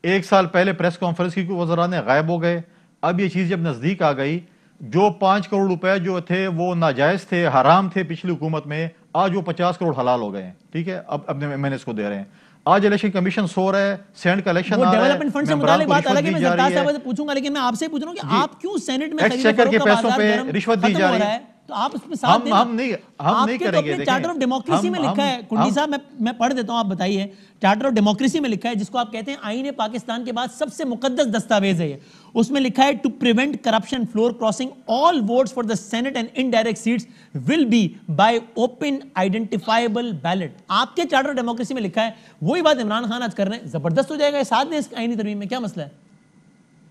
एक साल पहले प्रेस कॉन्फ्रेंस की, वज़राने गायब हो गए। अब ये चीज जब नजदीक आ गई, जो 5 करोड़ रुपए जो थे वो नाजायज थे, हराम थे पिछली हुकूमत में, आज वो 50 करोड़ हलाल हो गए हैं। ठीक है, अब मैंने इसको दे रहे हैं। आज इलेक्शन कमीशन सो रहा है, सेनेट का इलेक्शन आ रहा है, डेवलपमेंट फंड से मुतालिक बात अलग है, मैं सरदार साहब से पूछूंगा, लेकिन मैं आपसे पूछ रहा हूं कि आप क्यों सेनेट में एक्सचेकर के पैसों पे रिश्वत दी जा रही है? तो आप उसमें साथ देना। हम नहीं करेंगे। तो चार्टर ऑफ डेमोक्रेसी में लिखा है, कुंडी साहब मैं पढ़ देता हूं, आप बताइए। चार्टर ऑफ डेमोक्रेसी में लिखा है, जिसको आप कहते हैं आईन पाकिस्तान के बाद सबसे मुकद्दस दस्तावेज है ये। उसमें लिखा है to prevent corruption floor crossing all votes for the senate and indirect seats will be by open identifiable ballot. आपके चार्टर ऑफ डेमोक्रेसी में लिखा है, वही बात इमरान खान आज कर रहे हैं। जबरदस्त हो जाएगा, साथ दें इस आईनी तरमीम में, क्या मसला है?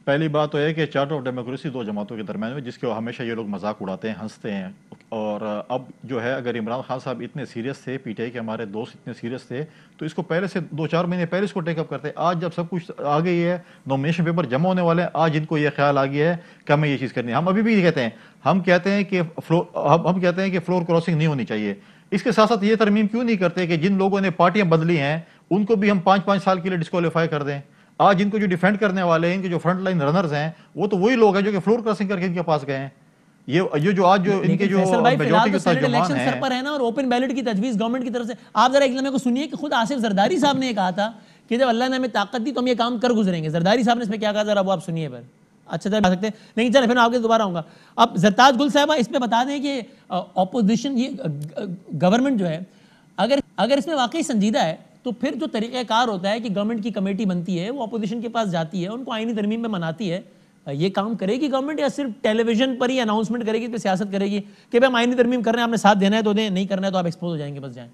पहली बात तो है कि चार्टर ऑफ डेमोक्रेसी दो जमातों के दरमियान में, जिसके हमेशा ये लोग मजाक उड़ाते हैं, हंसते हैं। और अब जो है, अगर इमरान खान साहब इतने सीरियस थे, पीटीआई के हमारे दोस्त इतने सीरियस थे, तो इसको पहले से 2-4 महीने पहले इसको टेकअप करते। आज जब सब कुछ आ गई है, नॉमिनेशन पेपर जमा होने वाले हैं, आज इनको ये ख्याल आ गया है कि हमें ये चीज़ करनी है। हम अभी भी कहते हैं, हम कहते हैं कि फ्लोर क्रॉसिंग नहीं होनी चाहिए। इसके साथ साथ ये तरमीम क्यों नहीं करते कि जिन लोगों ने पार्टियां बदली हैं उनको भी हम 5-5 साल के लिए डिस्क्वालीफाई कर दें। आज इनको जो डिफेंड करने वाले हैं, इनके जो फ्रंट लाइन रनर्स हैं, वो तो वही लोग हैं जो कि फ्लोर क्रॉसिंग करके इनके पास गए हैं। ये जो आज जो इनके जो मेजॉरिटी के साथ इलेक्शन सर पर है ना, और ओपन बैलेट की तजवीज गवर्नमेंट की तरफ से। आप जरा एक लम्हे को सुनिए कि खुद आसिफ जरदारी साहब ने कहा था कि जब अल्लाह ने हमें ताकत दी तो हम ये काम कर गुजरेंगे। जरदारी साहब ने इसमें क्या कहा, जरा वो आप सुनिए। पर अच्छा तरह सकते हैं, लेकिन चलो फिर आपके दोबारा आऊंगा। अब जरताज गुल साहब इसमें बता दें कि ऑपोजिशन, ये गवर्नमेंट जो है, अगर इसमें वाकई संजीदा है तो फिर जो तरीक़ाकार होता है कि गवर्नमेंट की कमेटी बनती है, वो अपोजिशन के पास जाती है, उनको आईनी तरमीम में मनाती है। ये काम करेगी गवर्नमेंट, या सिर्फ टेलीविजन पर ही अनाउंसमेंट करेगी, तो सियासत करेगी कि भाई हम आईनी तरमीम कर रहे हैं, आपने साथ देना है तो दें, नहीं करना है तो आप एक्सपोज हो जाएंगे, बस जाएं?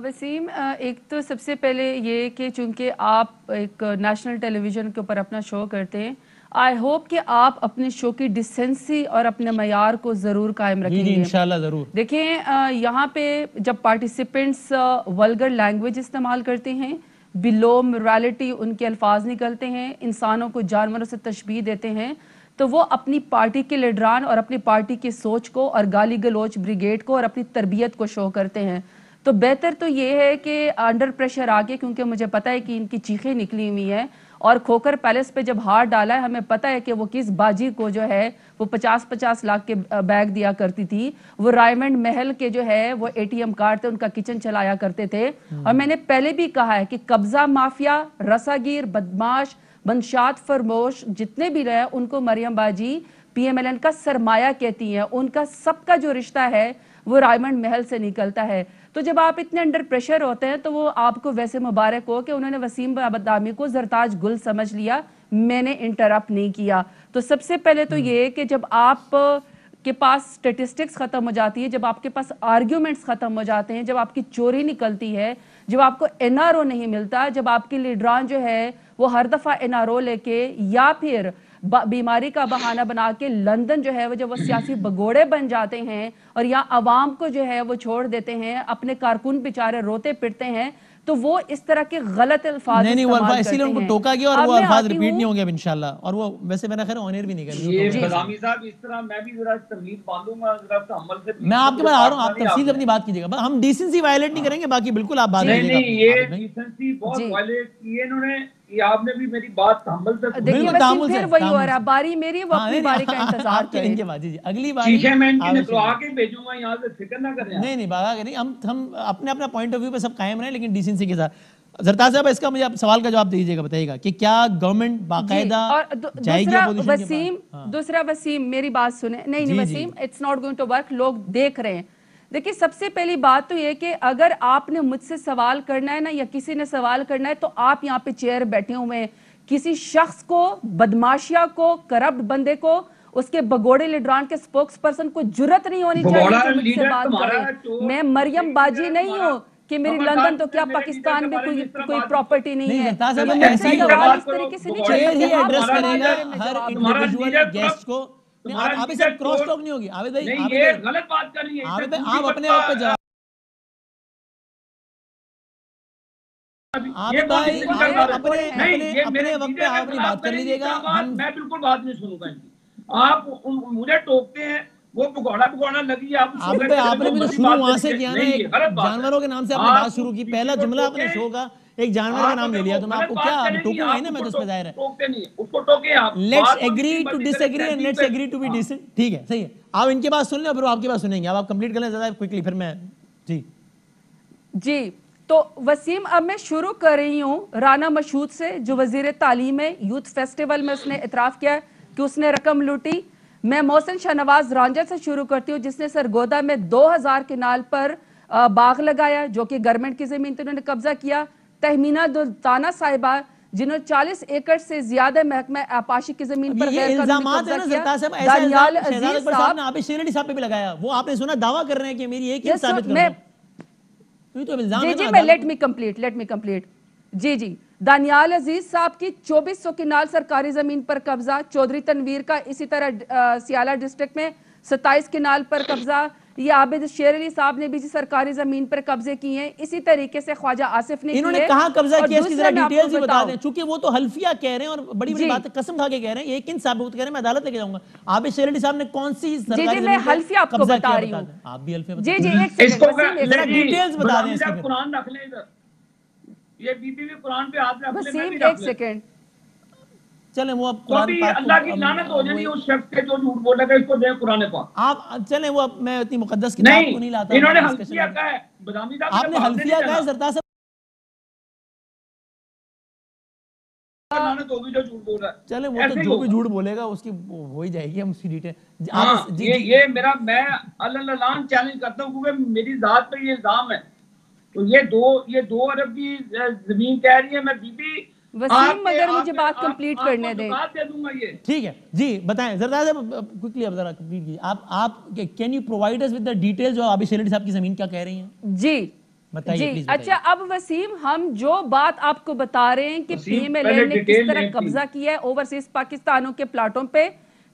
वसीम, एक तो सबसे पहले ये कि चूंकि आप एक नेशनल टेलीविज़न के ऊपर अपना शो करते हैं, आई होप कि आप अपने शो की डिसेंसी और अपने मयार को ज़रूर कायम रखेंगे। इंशाल्लाह ज़रूर। देखें, यहाँ पे जब पार्टिसिपेंट्स वल्गर लैंग्वेज इस्तेमाल करते हैं, बिलो मोरालिटी उनके अल्फाज निकलते हैं, इंसानों को जानवरों से तशबीह देते हैं, तो वो अपनी पार्टी के लीडरान और अपनी पार्टी की सोच को और गाली गलोच ब्रिगेड को और अपनी तरबियत को शो करते हैं। तो बेहतर तो ये है कि अंडर प्रेशर आके, क्योंकि मुझे पता है कि इनकी चीखें निकली हुई हैं, और खोकर पैलेस पे जब हाथ डाला है, हमें पता है कि वो किस बाजी को जो है वो 50-50 लाख के बैग दिया करती थी। वो रायमंड महल के जो है वो ATM कार्ड थे, उनका किचन चलाया करते थे। और मैंने पहले भी कहा है कि कब्जा माफिया, रसागीर, बदमाश, मंशात फरमोश जितने भी रहे, उनको मरियम बाजी PMLN का सरमाया कहती हैं। उनका सबका जो रिश्ता है वो रायमंड महल से निकलता है। तो जब आप इतने अंडर प्रेशर होते हैं तो वो आपको वैसे मुबारक हो कि उन्होंने वसीम बदामी को जरताज गुल समझ लिया, मैंने इंटरप्ट नहीं किया। तो सबसे पहले तो ये कि जब आप के पास स्टेटिस्टिक्स खत्म हो जाती है, जब आपके पास आर्ग्यूमेंट्स खत्म हो जाते हैं, जब आपकी चोरी निकलती है, जब आपको NRO नहीं मिलता, जब आपके लीडरान जो है वो हर दफा NRO लेके या फिर बीमारी का बहाना बना के लंदन जो है वो जब वो सियासी भगोड़े बन जाते हैं और या अवाम को जो है वो छोड़ देते हैं, अपने कारकुन बेचारे रोते पिटते हैं, तो वो इस तरह के गलत अल्फाज इसीलिए उनको टोका गया और वो अल्फाज रिपीट नहीं होंगे इंशाल्लाह। और वो वैसे मेरा खैर ऑनर भी नहीं करेंगे। ये बदामी साहब, इस तरह मैं भी जरा तरमीम बांधूंगा, जरा तहम्मुल से। मैं आपके पास आ रहा हूं, आप तफसील अपनी बात कीजिएगा। हम डिसेंसी वायलेट नहीं करेंगे, बाकी बिल्कुल आप बात कीजिएगा। नहीं, ये डिसेंसी बहुत वायलेट की इन्होंने। ये आपने भी मेरी बात तहम्मुल से देखिए, फिर वही हो रहा है, बारी मेरी, वो अपनी बारी का इंतजार करेंगे। अगली बार ठीक है, मैं इनकी निकलवा के भेजूंगा, यहाँ से फिक्र ना करें। नहीं बाबा, नहीं, हम अपने अपना पॉइंट ऑफ व्यू पे सब कायम रहे, लेकिन डिसेंसी के साथ। जरताज साहब, इसका मुझे सवाल का जवाब दीजिएगा, बताइएगा कि क्या गवर्नमेंट बाकायदा जाएगी? दूसरा वसीम, मेरी बात सुने। नहीं Wasim, it's not going to work. लोग देख रहे हैं। देखिए, सबसे पहली बात तो ये कि अगर आपने मुझसे सवाल करना है ना, या किसी ने सवाल करना है, तो आप यहाँ पे चेयर बैठे हुए हैं, किसी शख्स को, बदमाशिया को, करप्ट बंदे को, उसके भगोड़े लीडरान के स्पोक्स पर्सन को जुर्रत नहीं होनी चाहिए कि मुझसे बात करें। मैं मरियम बाजी नहीं हूँ कि मेरी लंदन तो क्या पाकिस्तान में कोई प्रॉपर्टी नहीं है। इस तरीके से नहीं एड्रेस करेगा हर इंडिविजुअल गेस्ट को। आप इसे क्रॉस टॉक नहीं होगी आवेद भाई, ये गलत बात कर रही है। आवेद भाई, आप अपने आप पे जवाब, ये भाई अपने वक्त पे आप अपनी बात कर लीजिएगा। मैं बिल्कुल बात नहीं सुनूंगा। आप मुझे टोकते हैं, वो भगोड़ा लगी। आपने भी तो शुरू वहां से किया ना, जानवरों के नाम से आपने बात शुरू की। पहला जुमला अपने शो का एक जानवर का नाम ले लिया, तो मैं आपको क्या टोकूंगा ही ना, मैं तो उसमें जाहिर है। उसको टोके आप। Let's agree to disagree and let's agree to be decent. ठीक है, सही है। आप इनके बात सुन लें, फिर आपकी बात सुनेंगे। अब आप कंप्लीट कर लें ज्यादा क्विकली, फिर मैं जी। तो वसीम, अब मैं शुरू कर रही हूँ राना मशहूद से, जो वजीर तालीम है। यूथ फेस्टिवल में उसने इतराफ किया कि उसने रकम लूटी। मैं मोहसिन शाहनवाज रांझा से शुरू करती हूँ, जिसने सरगोदा में 2000 किनाल पर बाग लगाया जो कि गवर्नमेंट की जमीन पर उन्होंने कब्जा किया। तहमीना दुल्ताना साहिबा जिन्होंने 40 एकड़ से ज्यादा महकमा आपाशी की जमीन पर आबिद शेर साहब पे भी लगाया, वो आपने सुना दावा कर रहे हैं कि मेरी एक ही साबित कर जी, मैं लेट मी कंप्लीट जी। दानियाल अजीज साहब की 2400 किनाल सरकारी जमीन पर कब्जा, चौधरी तनवीर का इसी तरह सियाला डिस्ट्रिक्ट में 27 किनाल पर कब्जा, ये आबिद शेर अली साहब ने भी सरकारी जमीन पर कब्जे किए हैं। इसी तरीके से ख्वाजा आसिफ ने इन्होंने कहां कब्जा किया, इसकी जरा डिटेल्स ही बता दें, क्योंकि वो तो हल्फिया कह रहे हैं और बड़ी बड़ी बातें कसम खा के कह रहे हैं, एक इन साबित कह रहे हैं, मैं अदालत लेके जाऊंगा। आबिद शेर अली साहब ने कौन सी सरकारी जमीन मैं हल्फिया आपको बता रही हूं, आप भी हल्फिया जी एक सेकंड डिटेल्स बता दें इसकी। कुरान रख ले इधर, ये बीबी भी कुरान पे हाथ रख ले, मैं भी एक सेकंड चलें वो अब कुरान पाक अल्लाह की लानत हो जानी उस शख्स के जो झूठ बोलेगा, इसको दे कुरान पाक। आप चलें वो अब मैं इतनी मुकद्दस किताब को नहीं लाता, इन्होंने हल्फिया कहा है, बदामी साहब आपने हल्फिया कहा है, सरदार साहब लानत होगी जो झूठ बोल रहा है। चलें वो तो जो भी झूठ बोलेगा उसकी हो ही जाएगी, हम उसकी डिटेल ये मेरा मैं अल्लाह चैलेंज करता हूँ क्योंकि मेरी जात पे ये इल्जाम है। तो ये 2 अरब की जमीन कह रही है, मैं बीबी वसीम मगर मुझे बात कंप्लीट करने दें, दे दूंगा ये। ठीक है जी, बताएं जरा क्विकली, अब जरा कंप्लीट कीजिए। आप can you provide us with the details जो आबिद शेर अली साहब की जमीन क्या कह रही हैं? जी बताइए प्लीज। अच्छा, अब वसीम हम जो बात आपको बता रहे हैं कि पीएमएलएन ने किस तरह कब्जा किया है ओवरसीज पाकिस्तानों के प्लाटों पे,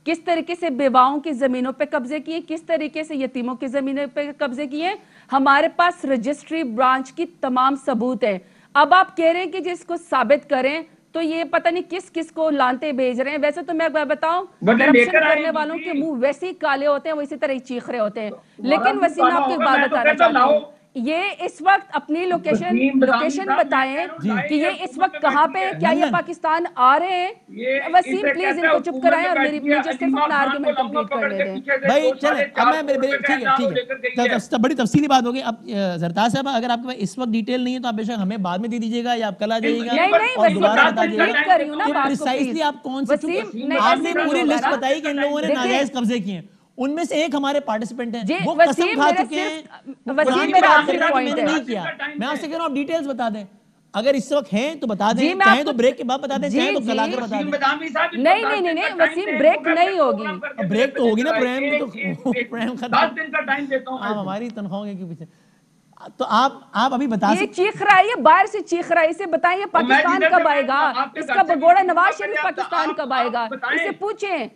किस तरीके से बेवाओं की जमीनों पे कब्जे किए, किस तरीके से यतीमों की जमीनों पे कब्जे किए, हमारे पास रजिस्ट्री ब्रांच की तमाम सबूत है। अब आप कह रहे हैं कि जिसको साबित करें, तो ये पता नहीं किस किस को लानते भेज रहे हैं। वैसे तो मैं बताऊं, करप्शन करने वालों के मुंह वैसे ही काले होते हैं, वो इसी तरह ही चीख रहे होते हैं। लेकिन वसीम आपको एक बात बताना चाहता हूँ, ये इस वक्त अपनी लोकेशन बताएं कि ये इस वक्त कहाँ पे, क्या ये पाकिस्तान आ रहे हैं? वसीम प्लीज इनको चुप कराएं और मुझे सिर्फ अपना आर्गुमेंट कंप्लीट करने दें। भाई चले, अब मैं ठीक है, बड़ी तफसीली बात होगी। अब सरताज साहब, अगर आपके पास इस वक्त डिटेल नहीं है तो आप बेशक हमें बाद में दे दीजिएगा या आप कल आ जाइएगा और दोबारा बता दीजिएगा प्रिसाइसली आप कौन सी, आपने पूरी लिस्ट बताई कि इन लोगों ने नाजायज कब्जे किए हैं, उनमें से एक हमारे पार्टिसिपेंट हैं वो कसम खा चुके हैं। वसीम मेरा आखिरी पॉइंट है, नहीं किया। मैं आपसे कह रहा हूं आप डिटेल्स बता दें, अगर इस वक्त हैं तो बता दें, चाहे तो ब्रेक के बाद बता दें, चाहे तो कल आकर बता दें। नहीं वसीम ब्रेक नहीं होगी, ब्रेक तो होगी ना, प्रेम खत्म, 10 दिन का टाइम देता हूं। आप हमारी तनख्वाहों के पीछे, तो आप अभी बता ये चीख रहा है, ये बाहर से चीख रहा है, इसे बताइए पाकिस्तान कब आएगा, इसका भगोड़ा नवाज शरीफ पाकिस्तान कब आएगा, इसे पूछें।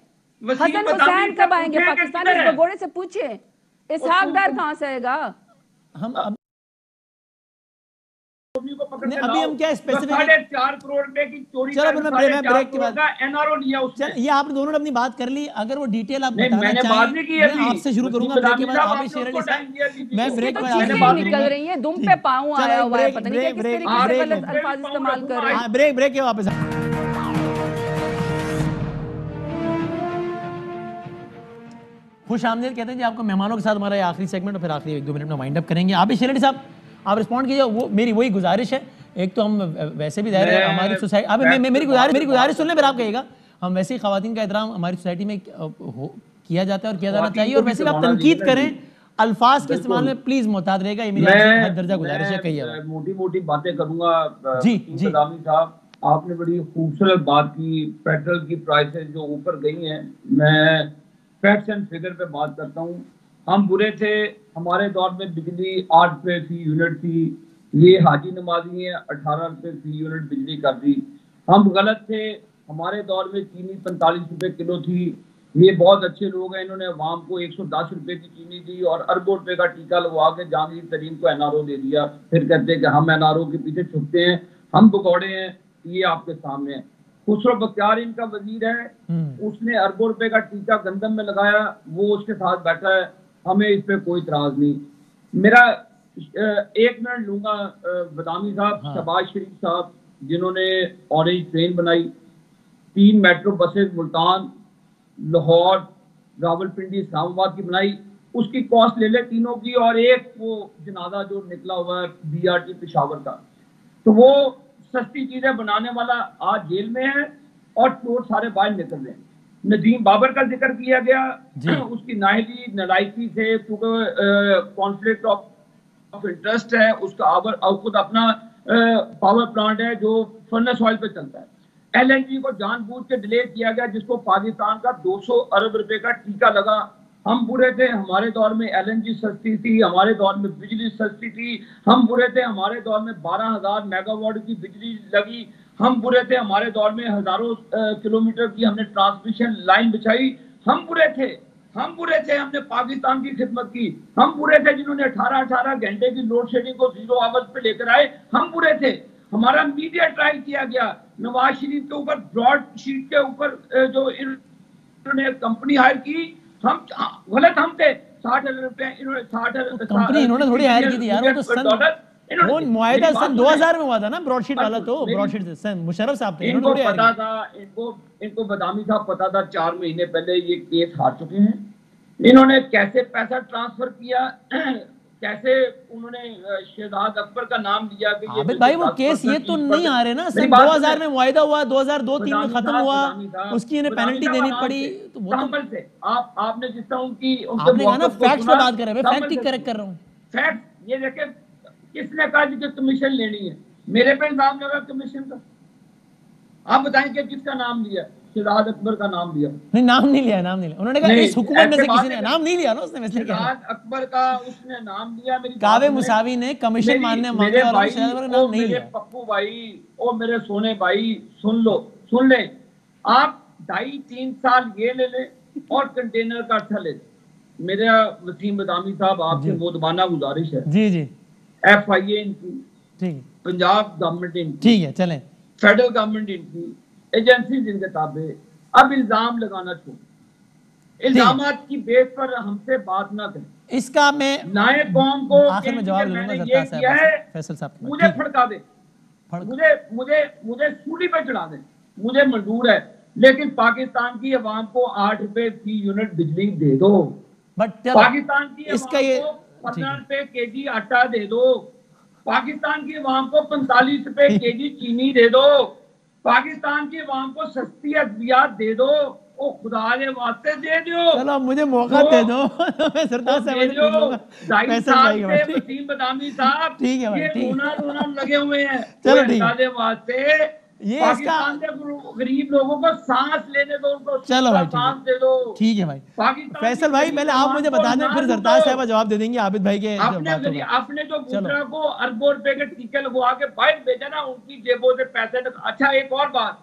हसन हुसैन कब आएंगे पाकिस्तान, इस भगोड़े से पूछे। इसहाक डार कहां से आएगा? हम अभी हम क्या स्पेसिफिक 4.5 करोड़ रुपए की चोरी, चलो मैं ब्रेक के बाद एनआरओ लिया उसने। ये आपने दोनों ने अपनी बात कर ली, अगर वो डिटेल आप बताना चाहें मैं आपसे शुरू करूंगा ब्रेक के बाद। आप शेर अली साहब, मैं ब्रेक के बाद निकल रही है, दुम पे पाऊं आया हुआ है, पता नहीं किस तरीके से गलत अल्फाज इस्तेमाल कर रहे हैं। ब्रेक के वापस खुश आमदीद कहते हैं जी आपको मेहमानों के साथ हमारा ये आखिरी सेगमेंट और फिर आखिरी 1-2 मिनट में वाइंड अप करेंगे। आप शेर अली साहब आप रिस्पॉन्ड कीजिए। वो मेरी वही गुजारिश है, एक तो हम वैसे भी दायरे हमारी सोसाइटी, अब मेरी गुजारिश सुन लें फिर आप कहिएगा। हम वैसे ही खवातीन का एहतराम हमारी सोसाइटी में किया जाता है और किया जाना चाहिए, और वैसे भी आप तनकीद करें, अल्फाज के इस्तेमाल में प्लीज मोहताद रहेगा, ये मेरी हद दर्जा गुजारिश है। कहिए, मोटी बातें करूंगा। जी साहब, आपने बड़ी खूबसूरत बात की, पेट्रोल की प्राइसेस जो ऊपर गई हैं, मैं फैक्ट्स एंड फिगर पे बात करता हूँ। हम बुरे थे, हमारे दौर में बिजली 8 रुपए फी यूनिट थी, ये हाजी नमाजी हैं 18 रुपए फी यूनिट बिजली कर दी। हम गलत थे, हमारे दौर में चीनी 45 रुपए किलो थी, ये बहुत अच्छे लोग हैं, इन्होंने अवाम को 110 रुपए की चीनी दी और अरबों रुपए का टीका लगवा के जहांगीर तरीन को एनआरओ दे दिया। फिर कहते हैं कि हम एनआरओ के पीछे छुपते हैं, हम भगौड़े हैं। ये आपके सामने है। खुसरो बख्तियार इनका वजीर है, उसने अरबों रुपए का टीका गंदम में लगाया, वो उसके साथ बैठा है, हमें इस पे कोई इतराज नहीं। मेरा 1 मिनट लूंगा बदामी साहब, शहबाज शरीफ साहब जिन्होंने ऑरेंज ट्रेन बनाई, 3 मेट्रो बसेस मुल्तान, लाहौर, रावलपिंडी, इस्लामाबाद की बनाई, उसकी कॉस्ट ले ले तीनों की, और एक वो जनाजा जो निकला हुआ है BRT पेशावर का, तो वो सस्ती चीजें बनाने वाला आज जेल में है और चोर सारे बाहर निकल रहे हैं। नदीम बाबर का जिक्र किया गया, उसकी नाहली नलायकी से, क्योंकि कॉन्फ्लिक्ट ऑफ इंटरेस्ट है, उसका खुद अपना पावर प्लांट है जो फर्नेस ऑयल पे चलता है। LNG को जानबूझ के डिले किया गया, जिसको पाकिस्तान का 200 अरब रुपए का टीका लगा। हम बुरे थे, हमारे दौर में LNG सस्ती थी, हमारे दौर में बिजली सस्ती थी। हम बुरे थे, हमारे दौर में 12,000 मेगावाट की बिजली लगी। हम बुरे थे, हमारे दौर में हजारों किलोमीटर की हमने ट्रांसमिशन लाइन बिछाई। हम बुरे थे, हमने पाकिस्तान की खिदमत की। हम बुरे थे जिन्होंने 18-18 घंटे की लोड शेडिंग को 0 आवर्स पे लेकर आए। हम बुरे थे। हमारा मीडिया ट्रायल किया गया, नवाज शरीफ के ऊपर ब्रॉड शीट के ऊपर जो इन्होंने कंपनी हायर की, हम गलत हम थे। 60,000 रुपए इन्होंने थोड़ी हायर की थी यार, वो तो वो मुआहिदा सन 2000 में हुआ था ना, ब्रॉडशीट वाला, तो ब्रॉडशीट से सन मुशर्रफ साहब थे। इनको पता था, इनको बदामी साहब पता था 4 महीने पहले ये केस हार चुके हैं। इन्होंने कैसे पैसा ट्रांसफर किया, कैसे उन्होंने शहजाद अकबर का नाम लिया कि ये भाई वो केस ये तो नहीं आ रहे ना, सन 2000 में मुआहिदा हुआ, 2002-3 में खत्म हुआ, उसकी इन्हें पेनल्टी देनी पड़ी। तो वो से आपने जिस तरह उनकी आपने कहा ना फैक्ट्स पे बात कर रहे हैं, फैक्ट ही करेक्ट कर रहा हूं। फैक्ट ये देखे, किसने कहा कि कमीशन लेनी है? मेरे पे इल्जाम लगा कमीशन का। आप बताएं कि किसका नाम लिया? शहजाद अकबर का नाम लिया? नहीं, नाम नहीं लिया, नाम नहीं लिया। उन्होंने कहा इस हुकूमत में से किसी ने नाम नहीं लिया ना, उसने वैसे क्या शहजाद अकबर का उसने नाम लिया। मेरी कावे मुसावी ने कमीशन मांगने वाले वाला शहजाद अकबर का नाम नहीं लिया। पप्पू भाई, ओ मेरे सोने भाई, सुन लो, सुन ले। आप 2.5-3 साल ये ले ले और कंटेनर का अच्छा ले। मेरा वसीम बदामी साहब आपसे मोदबाना गुजारिश है। जी जी। FIA इनकी, ठीक, पंजाब गवर्नमेंट इनकी, ठीक है, चलें, फेडरल गवर्नमेंट इनकी, एजेंसी इनके ताबे। अब इल्जाम लगाना छोड़, इल्जामात की बेस पर हमसे बात ना करें। इसका मैं नाए कौम को आखिर में जवाब दूंगा ये किया है, फैसल साहब, मुझे फड़का दे, मुझे सूली पे चढ़ा दे, मुझे मंजूर है, लेकिन पाकिस्तान की अवाम को 8 रुपए फी यूनिट बिजली दे दो। पाकिस्तान की इसका ये 15 रुपए केजी आटा दे दो। पाकिस्तान की अवाम को 45 रुपए केजी चीनी दे दो। पाकिस्तान की अवाम को सस्ती अद्वियात दे दो। ओ खुदा के वास्ते दे दो। चलो मुझे मौका दे दो। मैं सरताज साहब से पूछूंगा। वसीम बदामी साहब, ठीक है भाई, रोना लगे हुए हैं। चलो ठीक है वास्ते, ये पाकिस्तान के गरीब लोगों को सांस लेने दो, उनको चलो भाई सांस दे दो। ठीक है भाई। फैसल भाई पहले आप मुझे बता दें, फिर सरताज साहब जवाब दे देंगे आबिद भाई के। आपने जो गुजरा को अरबों रुपए के टीके लगवा के बाहर भेजा ना, उनकी जेबों से पैसे। अच्छा, एक और बात,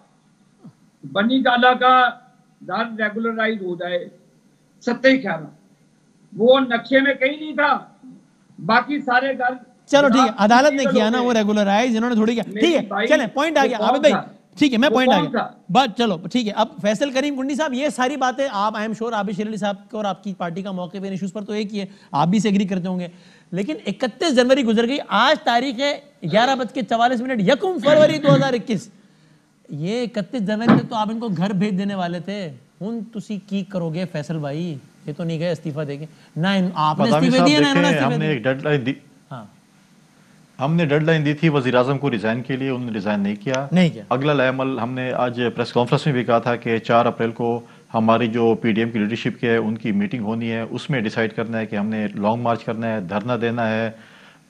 बनी गाला का घर रेगुलराइज हो जाए, सत्ते ख्याल वो नक्शे में कहीं नहीं था, बाकी सारे घर। चलो ठीक है, अदालत ने किया ना वो रेगुलराइज, इन्होंने थोड़ी किया। ठीक है, चले पॉइंट आ गया आबिद भाई, ठीक है, मैं पॉइंट आ गया बस। चलो ठीक है, अब फैसल करीम कुंडी साहब, ये सारी बातें आप, आई एम श्योर आबिद शेर अली साहब को और आपकी पार्टी का मौके पे इश्यूज पर तो एक ही है, आप भी से एग्री करते होंगे। लेकिन 31 जनवरी गुजर गई, आज तारीख है 11:44, 1 फरवरी 2021। ये 31 जनवरी तक तो आप इनको घर भेज देने वाले थे। हुन तुसी की करोगे फैसल भाई? ये तो नहीं गए इस्तीफा देके ना, आपने इस्तीफे दिए ना इन्होंने इस्तीफे दिए। एक डेडलाइन दी, हमने डेडलाइन दी थी वज़ीर आज़म को रिजाइन के लिए, उन्होंने रिजाइन नहीं किया। अगला अमल हमने आज प्रेस कॉन्फ्रेंस में भी कहा था कि 4 अप्रैल को हमारी जो PDM की लीडरशिप की है उनकी मीटिंग होनी है, उसमें डिसाइड करना है कि हमने लॉन्ग मार्च करना है, धरना देना है,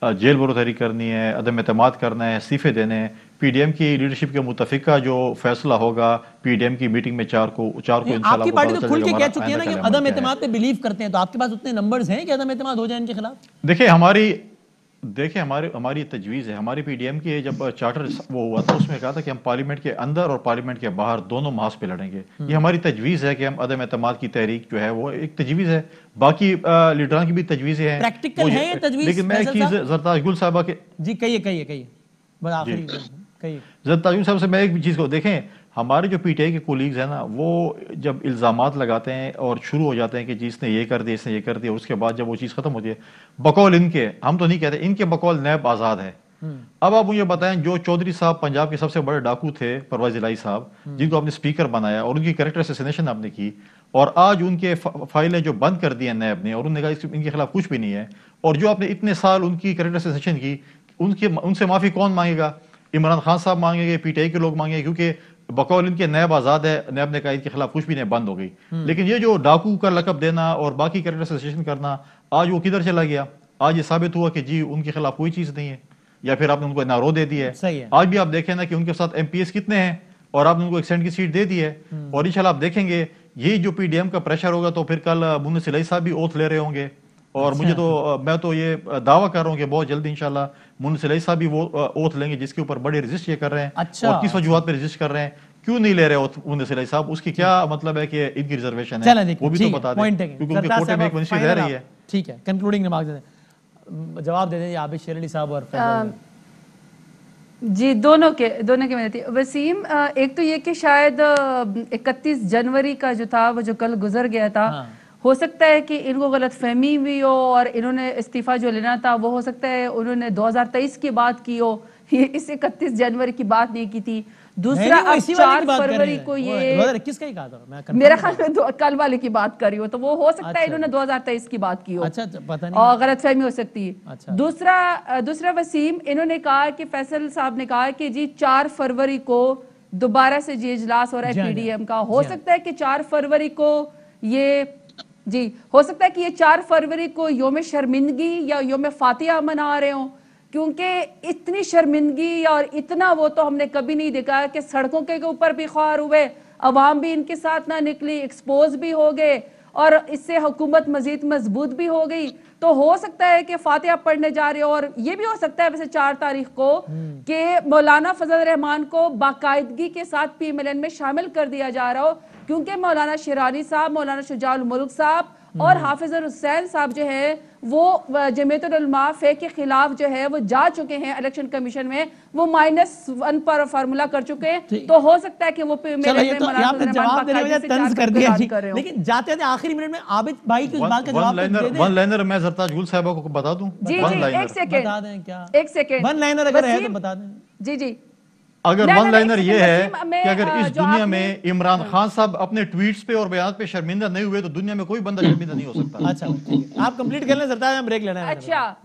जेल बरोतरी करनी है, अदम एतमाद करना है, इस्तीफे देने हैं। PDM की लीडरशिप के मुतफिका जो फैसला होगा PDM की मीटिंग में 4 को इंशाल्लाह आपकी पार्टी तो खुल के कह चुकी है ना कि अदम एतमाद पे बिलीव करते हैं, तो आपके पास उतने नंबर्स हैं कि अदम एतमाद हो जाए इनके खिलाफ? देखिए हमारी तजवीज़ है, हमारी PDM की जब चार्टर वो हुआ था उसमें कहा था कि हम पार्लियामेंट के अंदर और पार्लियामेंट के बाहर दोनों महाज पे लड़ेंगे। ये हमारी तजवीज़ है कि हम अदम एतमाद की तहरीक जो है वो एक तजवीज़ है, बाकी लीडरान की भी तजवीज़ें हैं, प्रैक्टिकल है ये तजवीज़। लेकिन मैं एक चीज़ जरताज गुल साहबा के जी कहिए जरताज गुल साहब से मैं एक चीज़ को देखें, हमारे जो PTI के कोलीग्स हैं ना, वो जब इल्ज़ामात लगाते हैं और शुरू हो जाते हैं कि जी इसने ये कर दिया, इसने ये कर दिया, उसके बाद जब वो चीज़ खत्म होती है, बकौल इनके, हम तो नहीं कहते, इनके बकौल नैब आज़ाद है। अब आप मुझे बताएं, जो चौधरी साहब पंजाब के सबसे बड़े डाकू थे, परवेज इलाही साहब, जिनको आपने स्पीकर बनाया और उनकी कैरेक्टर असैसिनेशन आपने की, और आज उनके फाइलें जो बंद कर दी हैं नैब ने, और उन्होंने कहा इनके खिलाफ कुछ भी नहीं है, और जो आपने इतने साल उनकी कैरेक्टर असैसिनेशन की, उनसे माफ़ी कौन मांगेगा? इमरान खान साहब मांगेंगे, PTI के लोग मांगेंगे, क्योंकि बकौल इनके नैब आज़ाद है, नैब ने कहा इनके खिलाफ कुछ भी नहीं, बंद हो गई। लेकिन ये जो डाकू का लकब देना और बाकी कैरेक्टर एसोसिएशन करना, आज वो किधर चला गया? आज ये साबित हुआ कि जी उनके खिलाफ कोई चीज़ नहीं है, या फिर आपने उनको नारो दे दी है। आज भी आप देखें ना कि उनके साथ MPs कितने हैं और आपने उनको एक सेंट की सीट दे दी है। और इंशाल्लाह आप देखेंगे ये जो PDM का प्रेशर होगा तो फिर कल मुन्ना सिलाई साहब भी ओथ ले रहे होंगे। और मुझे तो मैं तो ये दावा कर रहा हूँ कि बहुत जल्दी इंशाल्लाह मुन्ना सिलाई साहब भी वो ओथ लेंगे जिसके ऊपर बड़े रजिस्ट ये कर रहे हैं। और किस वजूहत पे रजिस्ट कर रहे हैं, क्यों नहीं ले रहे ओथ मुन्ना सिलाई साहब, उसकी क्या मतलब है कि इनकी रिजर्वेशन है, वो भी तो बता दें, क्योंकि उनके कोटे में एक मिनिस्ट्री रह रही है। ठीक है, कंक्लूडिंग रिमार्क दे दें, जवाब दे दें आबिद शेर अली साहब और जी। दोनों के मेहनत थी। वसीम, एक तो ये कि शायद 31 जनवरी का जो था वो जो कल गुजर गया था, हो सकता है कि इनको गलत फहमी भी हो और इन्होंने इस्तीफा जो लेना था वो हो सकता है उन्होंने 2023 की बात की हो, ये इस 31 जनवरी की बात नहीं की थी। दूसरा अब 4 फरवरी को ये 2021 का ही कहा था, मेरा ख्याल में कल वाले की बात कर रही हो, तो वो हो सकता है इन्होंने 2023 की बात की हो। अच्छा, पता नहीं, और गलतफहमी हो सकती है। अच्छा। दूसरा वसीम, इन्होंने कहा कि फैसल साहब ने कहा कि जी 4 फरवरी को दोबारा से जी इजलास हो रहा है PDM का। हो सकता है कि 4 फरवरी को ये जी हो सकता है कि ये 4 फरवरी को योम शर्मिंदगी या योम फातिहा मना रहे हो, क्योंकि इतनी शर्मिंदगी और इतना वो तो हमने कभी नहीं देखा कि सड़कों के ऊपर भी ख्वार हुए, अवाम भी इनके साथ ना निकली, एक्सपोज भी हो गए और इससे हुकूमत मजीद मजबूत भी हो गई। तो हो सकता है कि फातिहा पढ़ने जा रहे हो। और ये भी हो सकता है वैसे 4 तारीख को कि मौलाना फजल रहमान को बाकायदगी के साथ PMLN में शामिल कर दिया जा रहा हो, क्योंकि मौलाना शिरानी साहब, मौलाना शुजाउल मुल्क साहब और हाफिज हुसैन साहब जो है वो जमीयतुल उलमा फे के खिलाफ जो है वो जा चुके हैं इलेक्शन कमीशन में, वो -1 पर फार्मूला कर चुके हैं। तो हो सकता है कि वो लेकिन जाते थे आखिरी मिनट में आबिद भाई की उस बात का जवाब वन लाइनर मैं जरताज गुल साहब को बता दूं। जी, एक सेकंड वन लाइनर अगर है तो बता दें। जी अगर वन लाइनर ये है कि अगर इस दुनिया में इमरान खान साहब अपने ट्वीट्स पे और बयान पे शर्मिंदा नहीं हुए तो दुनिया में कोई बंदा शर्मिंदा नहीं हो सकता। अच्छा, आप कंप्लीट कर लें सरताज, हम ब्रेक लेना है। अच्छा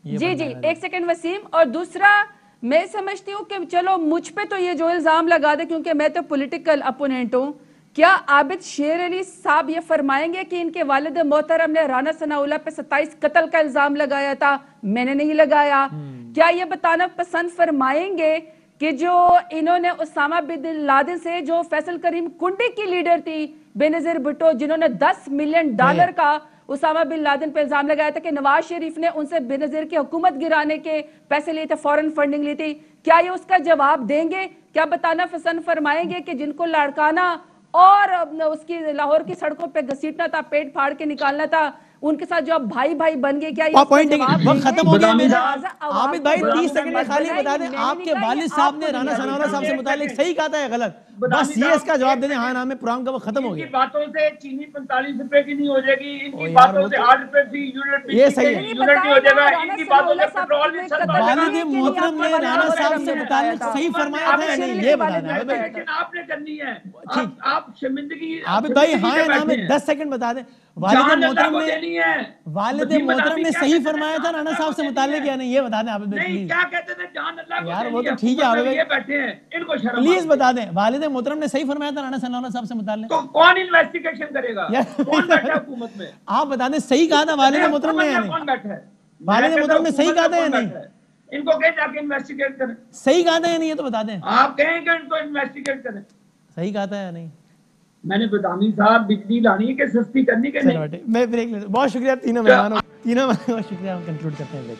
जी, एक सेकंड वसीम। और दूसरा, मैं समझती हूँ कि चलो मुझ पे तो ये जो इल्जाम लगा दे क्योंकि मैं तो पॉलिटिकल अपोनेंट हूँ, क्या आबिद शेर अली साहब ये फरमाएंगे कि इनके वालिद मोहतरम ने राना सनाउल्लाह पे 27 कत्ल का इल्जाम लगाया था, मैंने नहीं लगाया? क्या ये बताना पसंद फरमाएंगे कि जो इन्होंने उसामा बिन लादेन से, जो फैसल करीम कुंडी की लीडर थी बेनजीर भुट्टो, जिन्होंने $10 मिलियन का उसामा बिन लादेन पे इल्जाम लगाया था कि नवाज शरीफ ने उनसे बेनजीर की हुकूमत गिराने के पैसे लिए थे, फॉरेन फंडिंग ली थी, क्या ये उसका जवाब देंगे? क्या बताना पसंद फरमाएंगे कि जिनको लड़काना और उसकी लाहौर की सड़कों पे घसीटना था, पेट फाड़ के निकालना था, उनके साथ जो आप भाई भाई बन गए, क्या ये खत्म हो गया मेरा? आबिद भाई 30 सेकंड में खाली बता दें, आपके वालिद साहब ने राना सनाउल्लाह साहब से मुतालिक सही कहा था या गलत? बस ये इसका जवाब दे दें, हाँ नाम में प्रोग्राम का वो खत्म हो गया। बातों से चीनी 45 रुपए की नहीं हो जाएगी, इनकी बातों से 8 रुपए फी यूनिट ये सही है, यूनिट नहीं हो जाएगा, इनकी बातों से पेट्रोल भी वालिद मोहतरम ने राना साहब से मुतालिक सही फरमाया था या नहीं, ये बताना है। लेकिन आपने करनी है, आप शर्मिंदगी। आबिद भाई हाँ नाम में 10 सेकंड बता दें, वालिद मोहतरम ने सही फरमाया था राना साहब से मुतालिक या नहीं, ये बता दें आबिद भाई। नहीं, क्या कहते थे जान अल्लाह को यार, वो तो ठीक है आबिद भाई, ये बैठे हैं, इनको शर्म प्लीज बता दें, वालिद मोहतरम ने सही फरमाया था राना सनाउल्लाह साहब से मुतालिक? तो कौन इन्वेस्टिगेशन करेगा? कौन बैठा हुकूमत में? आप बता दें, सही कहा था वालिद मोहतरम ने या नहीं? कौन बैठा है? वालिद मोहतरम ने सही कहा था या नहीं? इनको कहें जाके इन्वेस्टिगेट करें। सही कहा था या नहीं, ये तो बता दें। आप कहें कि इनको इन्वेस्टिगेट करें, सही कहा था या नहीं? मैंने बदामी साहब बिजली लानी है कि सस्ती करनी के नहीं। मैं ब्रेक ले, बहुत शुक्रिया तीनों मेहमानों, बहुत शुक्रिया। हम कंक्लूड करते हैं ब्रेक।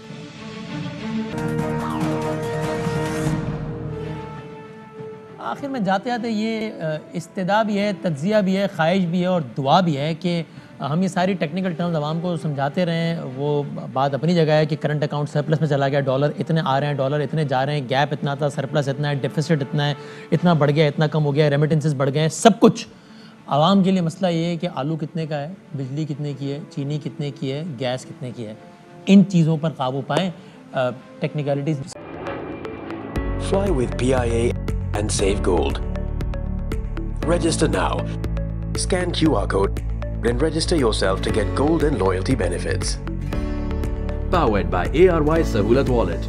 आखिर में जाते जाते ये इस्तिदा भी है, तज्जिया भी है, ख्वाहिश भी है और दुआ भी है कि हम ये सारी टेक्निकल टर्म्स आवाम को समझाते रहें। वो बात अपनी जगह है कि करंट अकाउंट सरप्लस में चला गया, डॉलर इतने आ रहे हैं, डॉलर इतने जा रहे हैं, गैप इतना था, सरप्लस इतना है, डेफिसिट इतना है, इतना बढ़ गया, इतना कम हो गया, रेमिटेंसेस बढ़ गए हैं, सब कुछ। आवाम के लिए मसला ये है कि आलू कितने का है, बिजली कितने की है, चीनी कितने की है, गैस कितने की है, इन चीज़ों पर काबू पाएँ। Technicalities. Fly with PIA and save gold. Register now. Scan QR code and register yourself to get gold and loyalty benefits. Powered by ARY Sahulat Wallet.